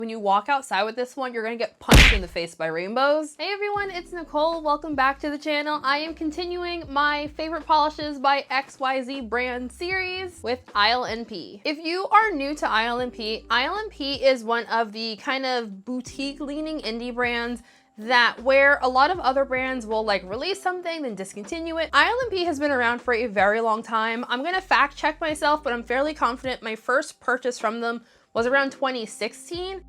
When you walk outside with this one, you're gonna get punched in the face by rainbows. Hey everyone, it's Nicole. Welcome back to the channel. I am continuing my favorite polishes by XYZ brand series with ILNP. If you are new to ILNP, ILNP is one of the kind of boutique leaning indie brands that where a lot of other brands will like release something then discontinue it. ILNP has been around for a very long time. I'm gonna fact check myself, but I'm fairly confident my first purchase from them was around 2016.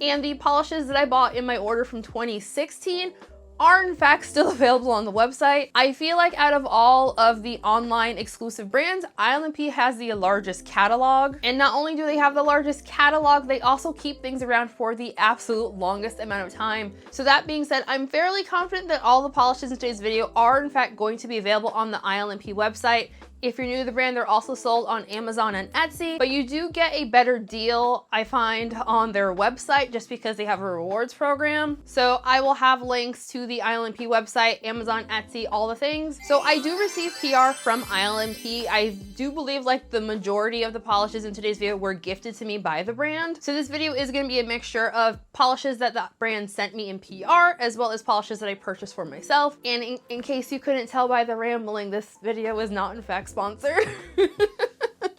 And the polishes that I bought in my order from 2016 are in fact still available on the website. I feel like out of all of the online exclusive brands, ILNP has the largest catalog. And not only do they have the largest catalog, they also keep things around for the absolute longest amount of time. So that being said, I'm fairly confident that all the polishes in today's video are in fact going to be available on the ILNP website. If you're new to the brand, they're also sold on Amazon and Etsy, but you do get a better deal, I find, on their website just because they have a rewards program. So I will have links to the ILNP website, Amazon, Etsy, all the things. So I do receive PR from ILNP. I do believe like the majority of the polishes in today's video were gifted to me by the brand. So this video is gonna be a mixture of polishes that that brand sent me in PR, as well as polishes that I purchased for myself. And in case you couldn't tell by the rambling, this video is not in fact sponsored.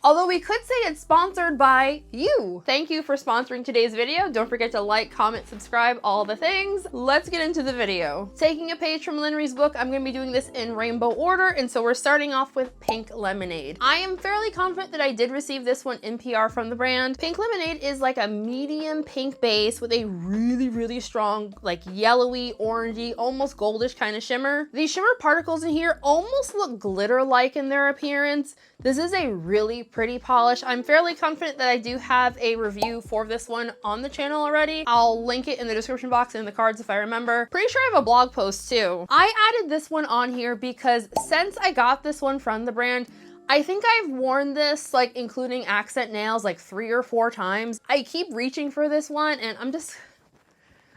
Although we could say it's sponsored by you. Thank you for sponsoring today's video. Don't forget to like, comment, subscribe, all the things. Let's get into the video. Taking a page from Linry's book, I'm gonna be doing this in rainbow order, and so we're starting off with Pink Lemonade. I am fairly confident that I did receive this one in PR from the brand. Pink Lemonade is like a medium pink base with a really strong, like yellowy, orangey, almost goldish kind of shimmer. The shimmer particles in here almost look glitter-like in their appearance. This is a really pretty polish. I'm fairly confident that I do have a review for this one on the channel already. I'll link it in the description box and in the cards if I remember. Pretty sure I have a blog post too. I added this one on here because since I got this one from the brand, I think I've worn this, like including accent nails, like 3 or 4 times. I keep reaching for this one and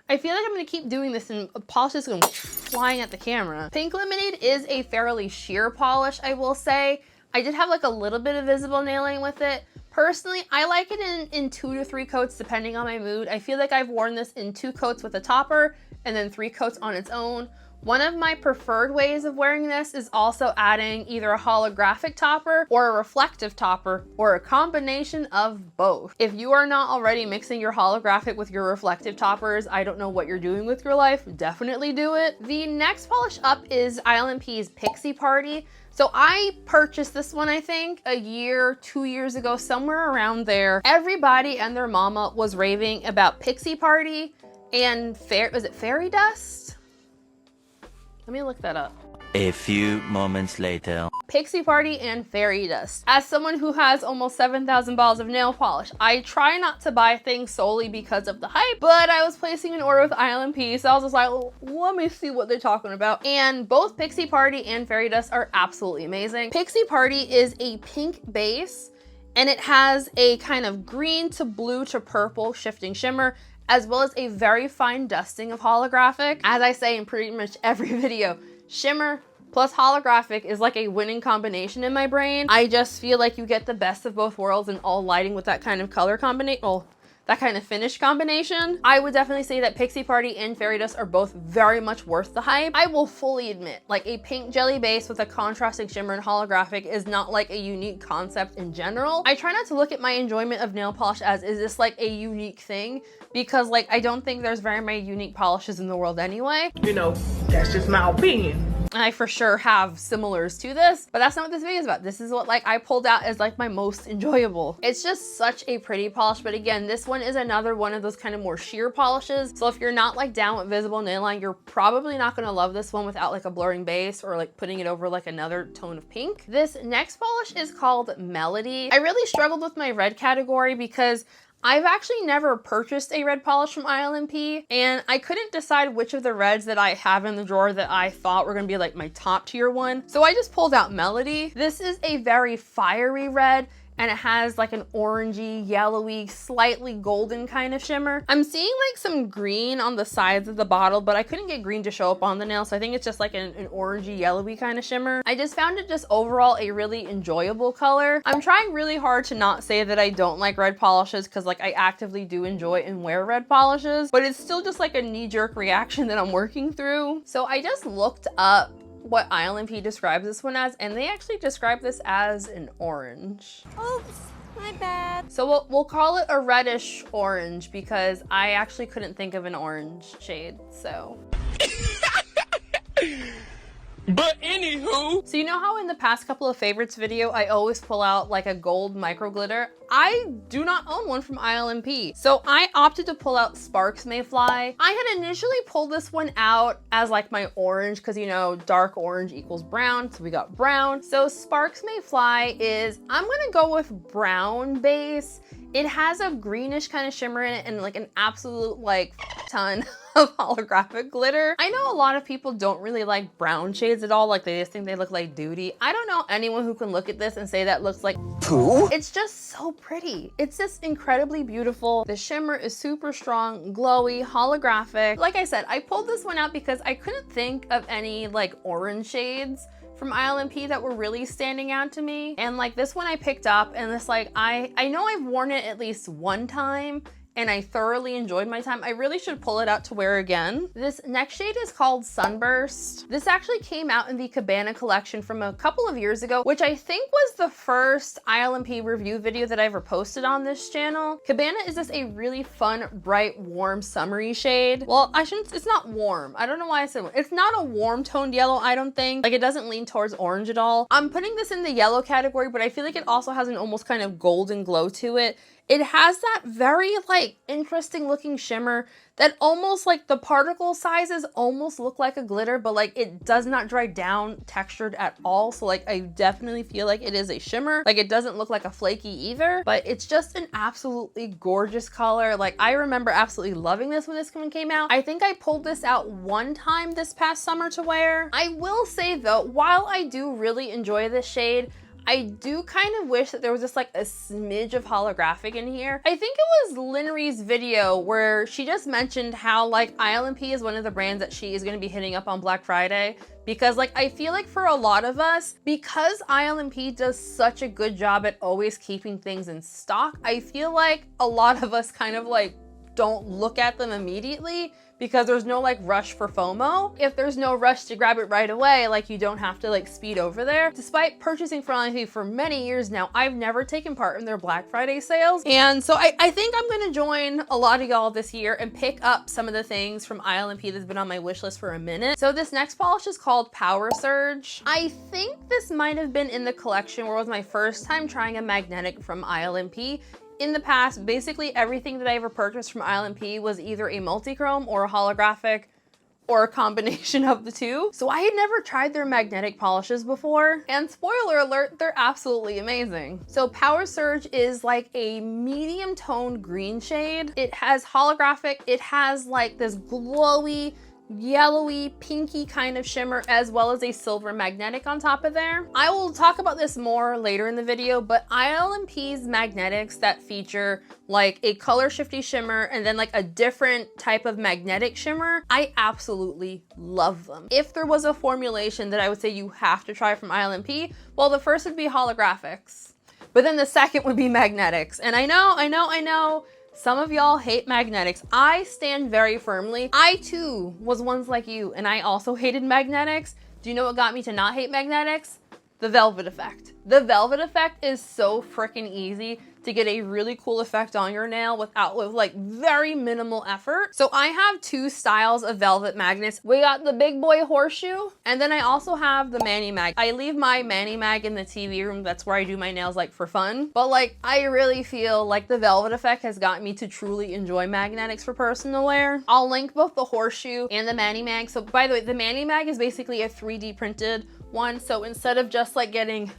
I feel like I'm gonna keep doing this and polish is going flying at the camera. Pink Lemonade is a fairly sheer polish, I will say. I did have like a little bit of visible nailing with it. Personally, I like it in 2 to 3 coats depending on my mood. I feel like I've worn this in 2 coats with a topper and then 3 coats on its own. One of my preferred ways of wearing this is also adding either a holographic topper or a reflective topper or a combination of both. If you are not already mixing your holographic with your reflective toppers, I don't know what you're doing with your life. Definitely do it. The next polish up is ILNP's Pixie Party. So I purchased this one, I think, a year, 2 years ago, somewhere around there. Everybody and their mama was raving about Pixie Party and was it Fairy Dust? Let me look that up. A few moments later. Pixie Party and Fairy Dust. As someone who has almost 7,000 bottles of nail polish, I try not to buy things solely because of the hype, but I was placing an order with ILNP, so I was just like, well, let me see what they're talking about. And both Pixie Party and Fairy Dust are absolutely amazing. Pixie Party is a pink base, and it has a kind of green to blue to purple shifting shimmer, as well as a very fine dusting of holographic. As I say in pretty much every video, shimmer plus holographic is like a winning combination in my brain. I just feel like you get the best of both worlds and all lighting with that kind of color combination, well, that kind of finish combination. I would definitely say that Pixie Party and Fairy Dust are both very much worth the hype. I will fully admit, like a pink jelly base with a contrasting shimmer and holographic is not like a unique concept in general. I try not to look at my enjoyment of nail polish as, is this like a unique thing? Because like, I don't think there's very many unique polishes in the world anyway. You know, that's just my opinion. And I for sure have similars to this, but that's not what this video is about. This is what like I pulled out as like my most enjoyable. It's just such a pretty polish, but again, this one is another one of those kind of more sheer polishes. So if you're not like down with visible nail line, you're probably not gonna love this one without like a blurring base or like putting it over like another tone of pink. This next polish is called Melody. I really struggled with my red category because I've actually never purchased a red polish from ILNP, and I couldn't decide which of the reds that I have in the drawer that I thought were gonna be like my top tier one. So I just pulled out Melody. This is a very fiery red. and it has like an orangey, yellowy, slightly golden kind of shimmer. I'm seeing like some green on the sides of the bottle, but I couldn't get green to show up on the nail, so I think it's just like an orangey, yellowy kind of shimmer. I just found it just overall a really enjoyable color. I'm trying really hard to not say that I don't like red polishes, because like I actively do enjoy and wear red polishes, but it's still just like a knee-jerk reaction that I'm working through. So I just looked up what ILNP describes this one as, and they actually describe this as an orange. Oops, my bad. So we'll call it a reddish orange, because I actually couldn't think of an orange shade, so. But anywho. So you know how in the past couple of favorites video, I always pull out like a gold micro glitter? I do not own one from ILNP. So I opted to pull out Sparks May Fly. I had initially pulled this one out as like my orange, because you know, dark orange equals brown. So we got brown. So Sparks May Fly is, I'm gonna go with brown base. It has a greenish kind of shimmer in it and like an absolute like ton of holographic glitter. I know a lot of people don't really like brown shades at all. Like they just think they look like duty. I don't know anyone who can look at this and say that looks like poo. It's just so pretty. It's just incredibly beautiful. The shimmer is super strong, glowy, holographic. Like I said, I pulled this one out because I couldn't think of any like orange shades from ILNP that were really standing out to me. And like this one I picked up, and this like, I know I've worn it at least one time and I thoroughly enjoyed my time. I really should pull it out to wear again. This next shade is called Sunburst. This actually came out in the Cabana collection from a couple of years ago, which I think was the first ILNP review video that I ever posted on this channel. Cabana is just a really fun, bright, warm, summery shade. Well, it's not warm. I don't know why I said warm. It's not a warm toned yellow, I don't think. Like it doesn't lean towards orange at all. I'm putting this in the yellow category, but I feel like it also has an almost kind of golden glow to it. It has that very like interesting looking shimmer that almost like the particle sizes almost look like a glitter, but like it does not dry down textured at all. So like I definitely feel like it is a shimmer. Like it doesn't look like a flaky either, but it's just an absolutely gorgeous color. Like I remember absolutely loving this when this one came out. I think I pulled this out one time this past summer to wear. I will say though, while I do really enjoy this shade, I do kind of wish that there was just like a smidge of holographic in here. I think it was Linnery's video where she just mentioned how like ILNP is one of the brands that she is going to be hitting up on Black Friday, because like I feel like for a lot of us, because ILNP does such a good job at always keeping things in stock, I feel like a lot of us kind of like don't look at them immediately because there's no like rush for FOMO. If there's no rush to grab it right away, like you don't have to like speed over there. Despite purchasing from ILNP for many years now, I've never taken part in their Black Friday sales. And so I think I'm gonna join a lot of y'all this year and pick up some of the things from ILNP that's been on my wish list for a minute. So this next polish is called Power Surge. I think this might have been in the collection where it was my first time trying a magnetic from ILNP. In the past, basically everything that I ever purchased from ILNP was either a multi-chrome or a holographic or a combination of the two. So I had never tried their magnetic polishes before. And spoiler alert, they're absolutely amazing. So Power Surge is like a medium toned green shade. It has holographic, it has like this glowy, yellowy, pinky kind of shimmer, as well as a silver magnetic on top of there. I will talk about this more later in the video, but ILNP's magnetics that feature like a color shifty shimmer and then like a different type of magnetic shimmer, I absolutely love them. If there was a formulation that I would say you have to try from ILNP, well, the first would be holographics, but then the second would be magnetics. And I know, some of y'all hate magnetics. I stand very firmly. I too was once like you, and I also hated magnetics. Do you know what got me to not hate magnetics? The velvet effect. The velvet effect is so freaking easy to get a really cool effect on your nail with like very minimal effort. So I have two styles of velvet magnets. We got the big boy horseshoe, and then I also have the mani mag. I leave my mani mag in the TV room. That's where I do my nails like for fun. But like, I really feel like the velvet effect has gotten me to truly enjoy magnetics for personal wear. I'll link both the horseshoe and the mani mag. So by the way, the mani mag is basically a 3D printed one. So instead of just like getting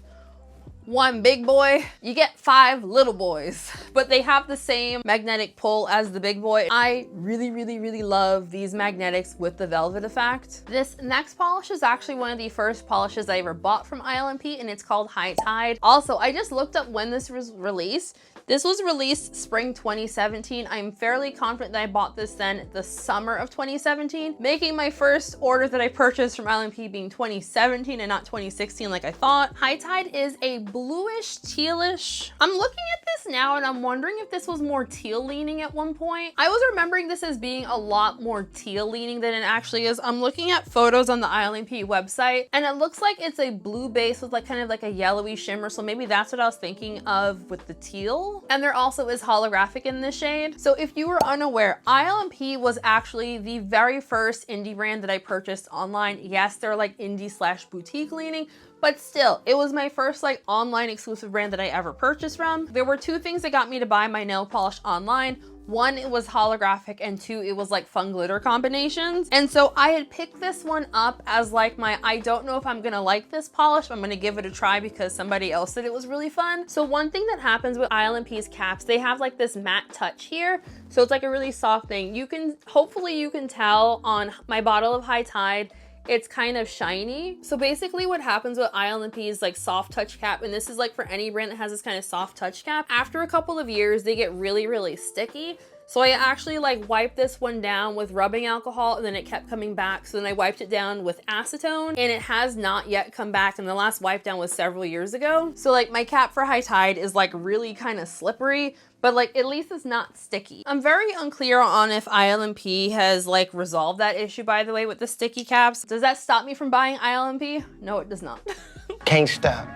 one big boy, you get 5 little boys, but they have the same magnetic pull as the big boy. I really love these magnetics with the velvet effect. This next polish is actually one of the first polishes I ever bought from ILNP, and it's called High Tide. Also, I just looked up when this was released. This was released spring 2017. I'm fairly confident that I bought this then the summer of 2017, making my first order that I purchased from ILNP being 2017 and not 2016 like I thought. High Tide is a bluish, tealish. I'm looking at this now and I'm wondering if this was more teal leaning at one point. I was remembering this as being a lot more teal leaning than it actually is. I'm looking at photos on the ILNP website and it looks like it's a blue base with like kind of like a yellowy shimmer. So maybe that's what I was thinking of with the teal. And there also is holographic in this shade. So if you were unaware, ILNP was actually the very first indie brand that I purchased online. Yes, they're like indie / boutique leaning, but still, it was my first like online exclusive brand that I ever purchased from. There were 2 things that got me to buy my nail polish online. 1, it was holographic, and 2, it was like fun glitter combinations. And so I had picked this one up as like my, I don't know if I'm gonna like this polish, but I'm gonna give it a try because somebody else said it was really fun. So one thing that happens with ILNP's caps, they have like this matte touch here. So it's like a really soft thing. Hopefully you can tell on my bottle of High Tide, it's kind of shiny. So basically what happens with ILNP's like soft touch cap, and this is like for any brand that has this kind of soft touch cap, after a couple of years, they get really sticky. So I actually like wiped this one down with rubbing alcohol and then it kept coming back. So then I wiped it down with acetone and it has not yet come back. And the last wipe down was several years ago. So like my cap for High Tide is like really kind of slippery, but like at least it's not sticky. I'm very unclear on if ILNP has like resolved that issue, by the way, with the sticky caps. Does that stop me from buying ILNP? No, it does not. Can't stop.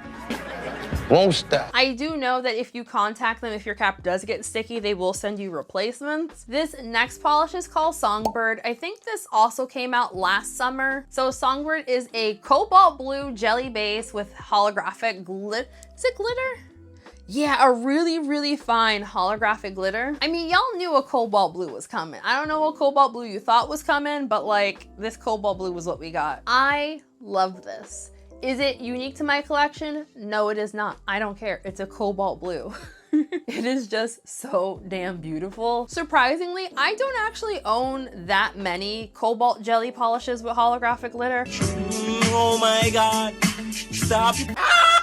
Won't stop. I do know that if you contact them, if your cap does get sticky, they will send you replacements. This next polish is called Songbird. I think this also came out last summer. So Songbird is a cobalt blue jelly base with holographic glitter. Is it glitter? Yeah, a really fine holographic glitter. I mean, y'all knew a cobalt blue was coming. I don't know what cobalt blue you thought was coming, but like this cobalt blue was what we got. I love this. Is it unique to my collection? No, it is not. I don't care. It's a cobalt blue. It is just so damn beautiful. Surprisingly, I don't actually own that many cobalt jelly polishes with holographic glitter. Oh my God. Stop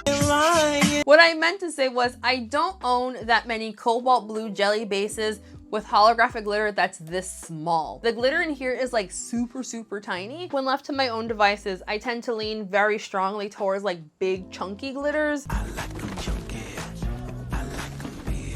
lying. What I meant to say was I don't own that many cobalt blue jelly bases with holographic glitter that's this small. The glitter in here is like super tiny. When left to my own devices, I tend to lean very strongly towards like big chunky glitters. I like them chunky. I like them big.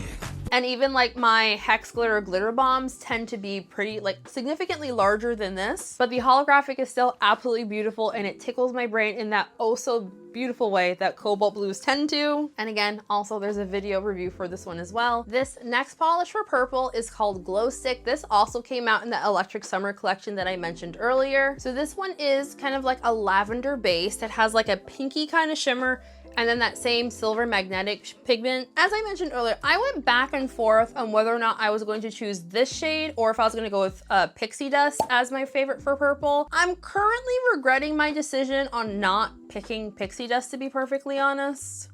And even like my hex glitter bombs tend to be pretty like significantly larger than this, but the holographic is still absolutely beautiful and it tickles my brain in that oh so beautiful way that cobalt blues tend to. And again, also there's a video review for this one as well. This next polish for purple is called Glowstick. This also came out in the Electric Summer collection that I mentioned earlier. So this one is kind of like a lavender base that has like a pinky kind of shimmer and then that same silver magnetic pigment. As I mentioned earlier, I went back and forth on whether or not I was going to choose this shade or if I was going to go with Pixie Dust as my favorite for purple. I'm currently regretting my decision on not picking Pixie Dust, to be perfectly honest.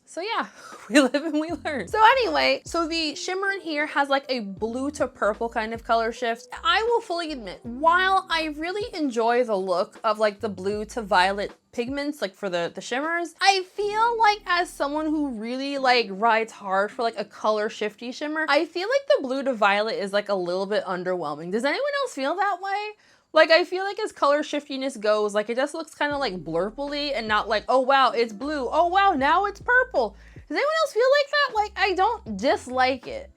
So yeah, we live and we learn. So anyway, so the shimmer in here has like a blue to purple kind of color shift. I will fully admit, while I really enjoy the look of like the blue to violet pigments, like for the shimmers, I feel like as someone who really like rides hard for like a color shifty shimmer, I feel like the blue to violet is like a little bit underwhelming. Does anyone else feel that way? Like, I feel like as color shiftiness goes, like it just looks kind of like blurply and not like, oh wow, it's blue. Oh wow, now it's purple. Does anyone else feel like that? Like, I don't dislike it,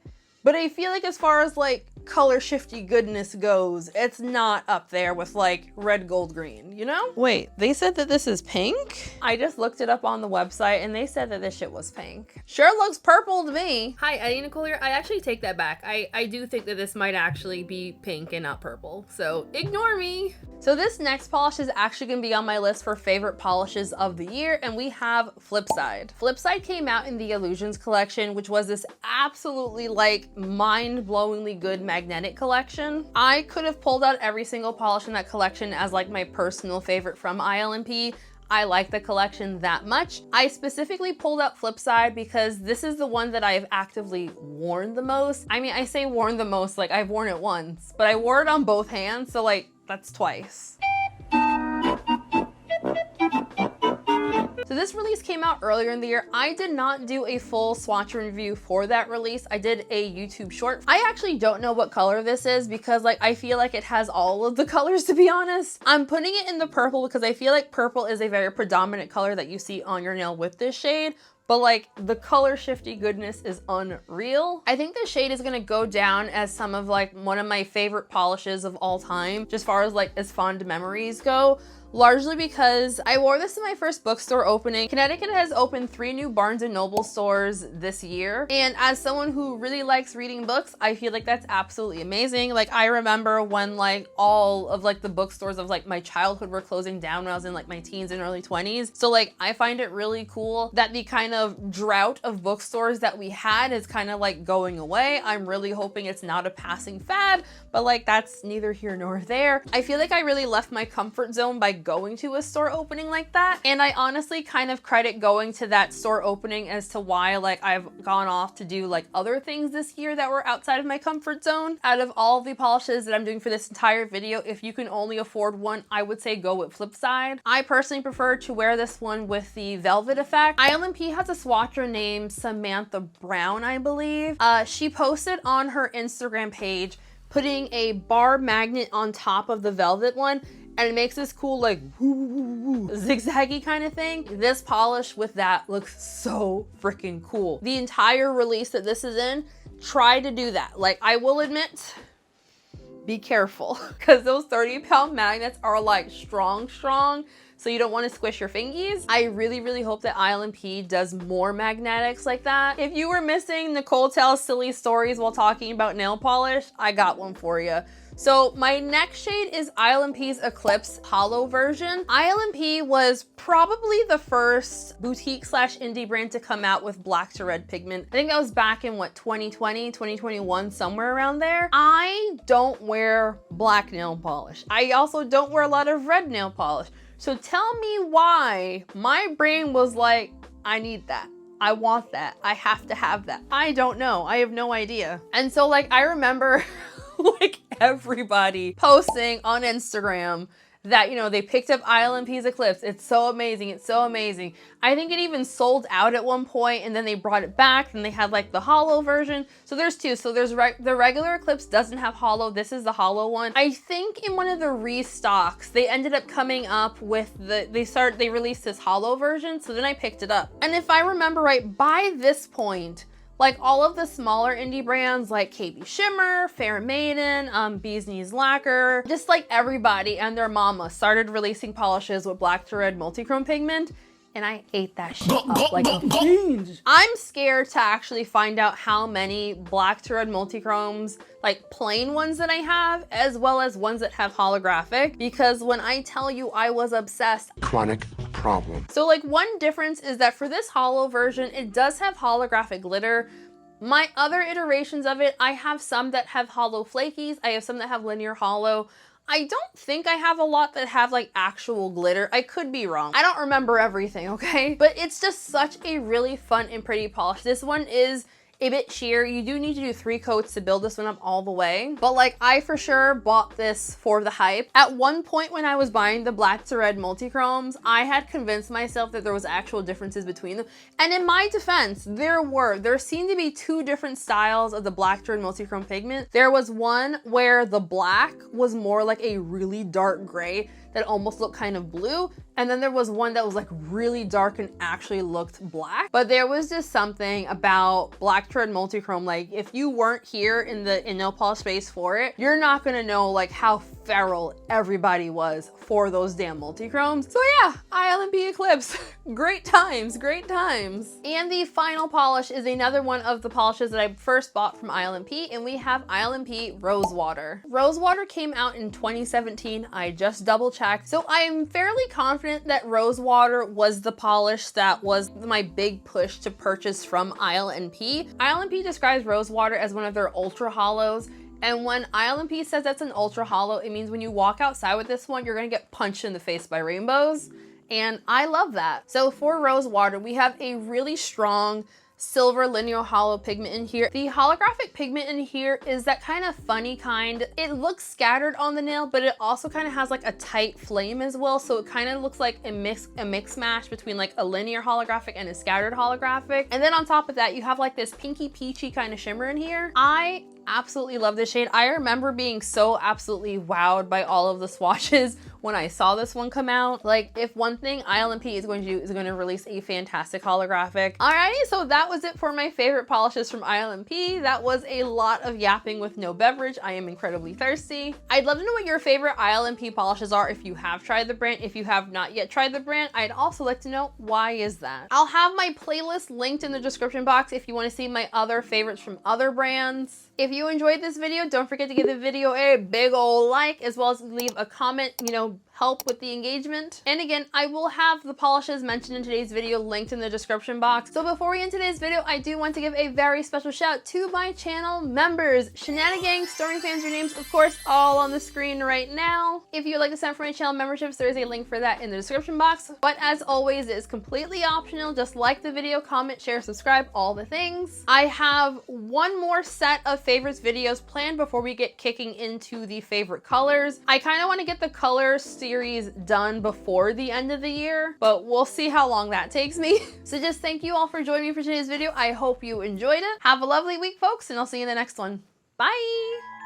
but I feel like as far as like color shifty goodness goes, it's not up there with like red, gold, green, you know? Wait, they said that this is pink? I just looked it up on the website and they said that this shit was pink. Sure looks purple to me. Hi, Nicole here. I actually take that back. I do think that this might actually be pink and not purple, so ignore me. So this next polish is actually gonna be on my list for favorite polishes of the year, and we have Flipside. Flipside came out in the Illusions collection, which was this absolutely like mind-blowingly good magnetic collection. I could have pulled out every single polish in that collection as like my personal favorite from ILNP. I like the collection that much. I specifically pulled out Flipside because this is the one that I've actively worn the most. I mean, I say worn the most, like I've worn it once, but I wore it on both hands, so like that's twice. So this release came out earlier in the year. I did not do a full swatch review for that release. I did a YouTube short. I actually don't know what color this is because like I feel like it has all of the colors, to be honest. I'm putting it in the purple because I feel like purple is a very predominant color that you see on your nail with this shade. But like the color shifty goodness is unreal. I think the shade is gonna go down as some of like one of my favorite polishes of all time, just as far as like as fond memories go. Largely because I wore this in my first bookstore opening. Connecticut has opened 3 new Barnes & Noble stores this year. And as someone who really likes reading books, I feel like that's absolutely amazing. Like I remember when like all of like the bookstores of like my childhood were closing down when I was in like my teens and early 20s. So like I find it really cool that the kind of drought of bookstores that we had is kind of like going away. I'm really hoping it's not a passing fad, but like that's neither here nor there. I feel like I really left my comfort zone by going to a store opening like that. And I honestly kind of credit going to that store opening as to why like I've gone off to do like other things this year that were outside of my comfort zone. Out of all of the polishes that I'm doing for this entire video, if you can only afford one, I would say go with Flipside. I personally prefer to wear this one with the velvet effect. ILNP has a swatcher named Samantha Brown, I believe. She posted on her Instagram page putting a bar magnet on top of the velvet one, and it makes this cool like zigzaggy kind of thing. This polish with that looks so freaking cool. The entire release that this is in, try to do that. Like I will admit, be careful because those 30-pound magnets are like strong, so you don't want to squish your fingies. I really hope that ILNP does more magnetics like that. If you were missing Nicole tells silly stories while talking about nail polish, I got one for you. So my next shade is ILNP's Eclipse hollow version. ILNP was probably the first boutique slash indie brand to come out with black to red pigment. I think that was back in what, 2020, 2021, somewhere around there. I don't wear black nail polish. I also don't wear a lot of red nail polish. So tell me why my brain was like, I need that. I want that. I have to have that. I don't know. I have no idea. And so like, I remember like everybody posting on Instagram that, you know, they picked up ILNP's Eclipse. It's so amazing. It's so amazing. I think it even sold out at one point and then they brought it back and they had like the hollow version. So there's two. So there's the regular Eclipse doesn't have hollow. This is the hollow one. I think in one of the restocks, they ended up coming up with they released this hollow version. So then I picked it up. And if I remember right, by this point, like all of the smaller indie brands like KB Shimmer, Fair Maiden, Bee's Knees Lacquer, just like everybody and their mama started releasing polishes with black to red multichrome pigment. And I ate that shit up like a fiend. I'm scared to actually find out how many black to red multichromes, like plain ones that I have, as well as ones that have holographic, because when I tell you I was obsessed. Chronic problem. So like one difference is that for this hollow version, it does have holographic glitter. My other iterations of it, I have some that have hollow flakies. I have some that have linear hollow. I don't think I have a lot that have like actual glitter. I could be wrong. I don't remember everything, okay? But it's just such a really fun and pretty polish. This one is a bit sheer. You do need to do 3 coats to build this one up all the way. But like I for sure bought this for the hype. At one point when I was buying the black to red multichromes, I had convinced myself that there was actual differences between them. And in my defense, there seemed to be 2 different styles of the black to red multichrome pigment. There was one where the black was more like a really dark gray that almost looked kind of blue. And then there was one that was like really dark and actually looked black. But there was just something about black to red multichrome. Like if you weren't here in nail polish space for it, you're not gonna know like how feral everybody was for those damn multichromes. So yeah, ILNP Eclipse, great times, great times. And the final polish is another one of the polishes that I first bought from ILNP, and we have ILNP Rosewater. Rosewater came out in 2017. I just double checked. So I'm fairly confident that Rosewater was the polish that was my big push to purchase from ILNP. ILNP describes Rosewater as one of their ultra hollows. And when ILNP says that's an ultra hollow, it means when you walk outside with this one, you're gonna get punched in the face by rainbows. and I love that. So for Rose Water, we have a really strong silver linear hollow pigment in here. The holographic pigment in here is that kind of funny kind. It looks scattered on the nail, but it also kind of has like a tight flame as well. So it kind of looks like a mix mash between like a linear holographic and a scattered holographic. And then on top of that, you have like this pinky peachy kind of shimmer in here. I absolutely love this shade. I remember being so absolutely wowed by all of the swatches when I saw this one come out. Like, if one thing ILNP is going to do is going to release a fantastic holographic. Alrighty, so that was it for my favorite polishes from ILNP. That was a lot of yapping with no beverage. I am incredibly thirsty. I'd love to know what your favorite ILNP polishes are if you have tried the brand. If you have not yet tried the brand, I'd also like to know why is that. I'll have my playlist linked in the description box if you want to see my other favorites from other brands. If you enjoyed this video, don't forget to give the video a big ol' like, as well as leave a comment, you know, help with the engagement. And again, I will have the polishes mentioned in today's video linked in the description box. So before we end today's video, I do want to give a very special shout to my channel members. Shenanigans, Stormy fans, your names, of course, all on the screen right now. If you'd like to sign up for my channel memberships, there is a link for that in the description box. But as always, it is completely optional. Just like the video, comment, share, subscribe, all the things. I have one more set of favorites videos planned before we get kicking into the favorite colors. I kind of want to get the color series done before the end of the year, but we'll see how long that takes me. So just thank you all for joining me for today's video. I hope you enjoyed it. Have a lovely week, folks, and I'll see you in the next one. Bye!